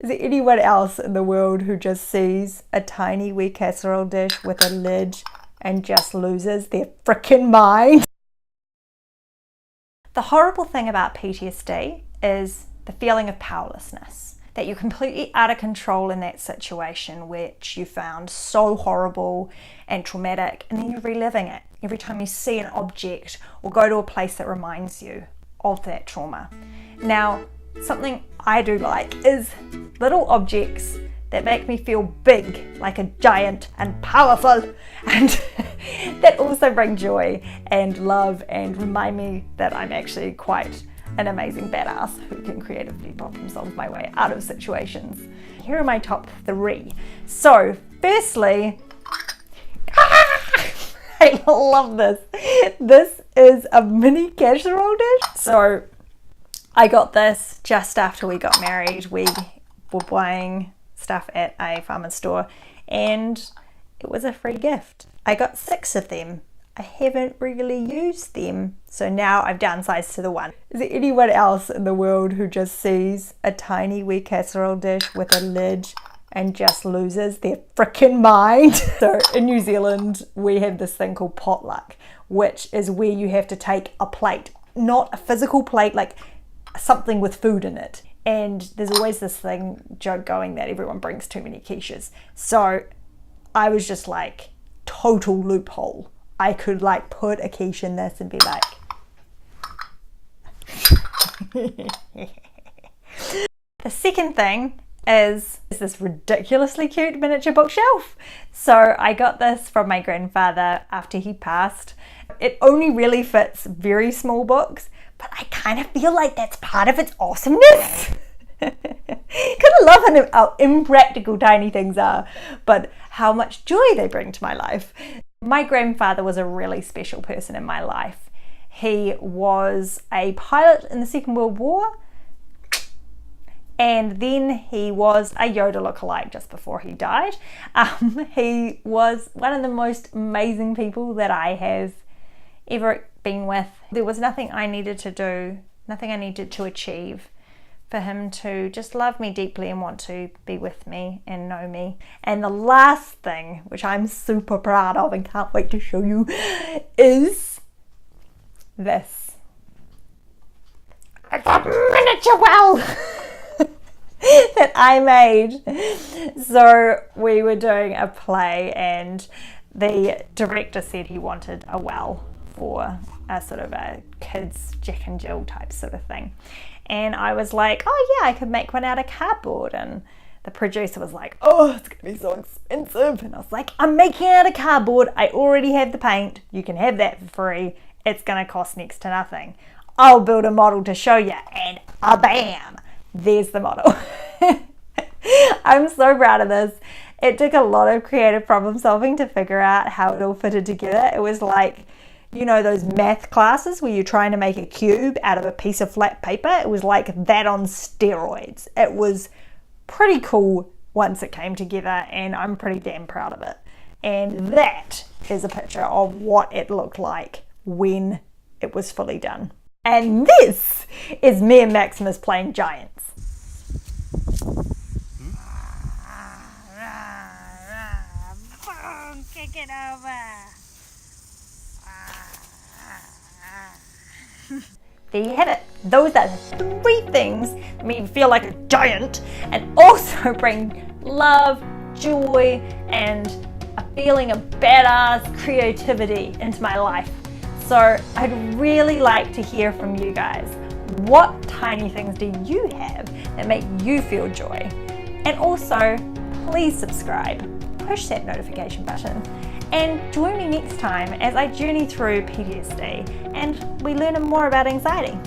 Is there anyone else in the world who just sees a tiny wee casserole dish with a lid and just loses their frickin' mind? The horrible thing about PTSD is the feeling of powerlessness, that you're completely out of control in that situation which you found so horrible and traumatic, and then you're reliving it every time you see an object or go to a place that reminds you of that trauma. Now, something I do like is little objects that make me feel big, like a giant and powerful, and that also bring joy and love and remind me that I'm actually quite an amazing badass who can creatively problem solve my way out of situations. Here are my top 3. So, firstly, I love this. This is a mini casserole dish. So, I got this just after we got married. We were buying stuff at a farmer's store and it was a free gift. I got 6 of them. I haven't really used them, so now I've downsized to the 1. Is there anyone else in the world who just sees a tiny wee casserole dish with a lid and just loses their frickin' mind? So in New Zealand, we have this thing called potluck, which is where you have to take a plate, not a physical plate, like something with food in it. And there's always this joke going that everyone brings too many quiches. So I was just like, total loophole. I could like put a quiche in this and be like, The second thing is this ridiculously cute miniature bookshelf. So I got this from my grandfather after he passed. It only really fits very small books, but I kind of feel like that's part of its awesomeness. Kind of love how impractical tiny things are, but how much joy they bring to my life. My grandfather was a really special person in my life. He was a pilot in the Second World War, and then he was a Yoda lookalike just before he died. He was one of the most amazing people that I have ever been with. There was nothing I needed to do, nothing I needed to achieve for him to just love me deeply and want to be with me and know me. And the last thing, which I'm super proud of and can't wait to show you, is this. It's a miniature well that I made. So we were doing a play and the director said he wanted a well for a sort of a kids Jack and Jill type sort of thing. And I was like, oh yeah, I could make one out of cardboard. And the producer was like, oh, it's gonna be so expensive. And I was like, I'm making it out of cardboard. I already have the paint. You can have that for free. It's gonna cost next to nothing. I'll build a model to show you. And bam, there's the model. I'm so proud of this. It took a lot of creative problem solving to figure out how it all fitted together. It was like, you know, those math classes where you're trying to make a cube out of a piece of flat paper. It was like that on steroids. It was pretty cool once it came together, and I'm pretty damn proud of it. And that is a picture of what it looked like when it was fully done. And this is me and Maximus playing giants. Kick it over. There you have it. Those are the 3 things that make you feel like a giant and also bring love, joy, and a feeling of badass creativity into my life. So I'd really like to hear from you guys. What tiny things do you have that make you feel joy? And also, please subscribe, push that notification button, and join me next time as I journey through PTSD and we learn more about anxiety.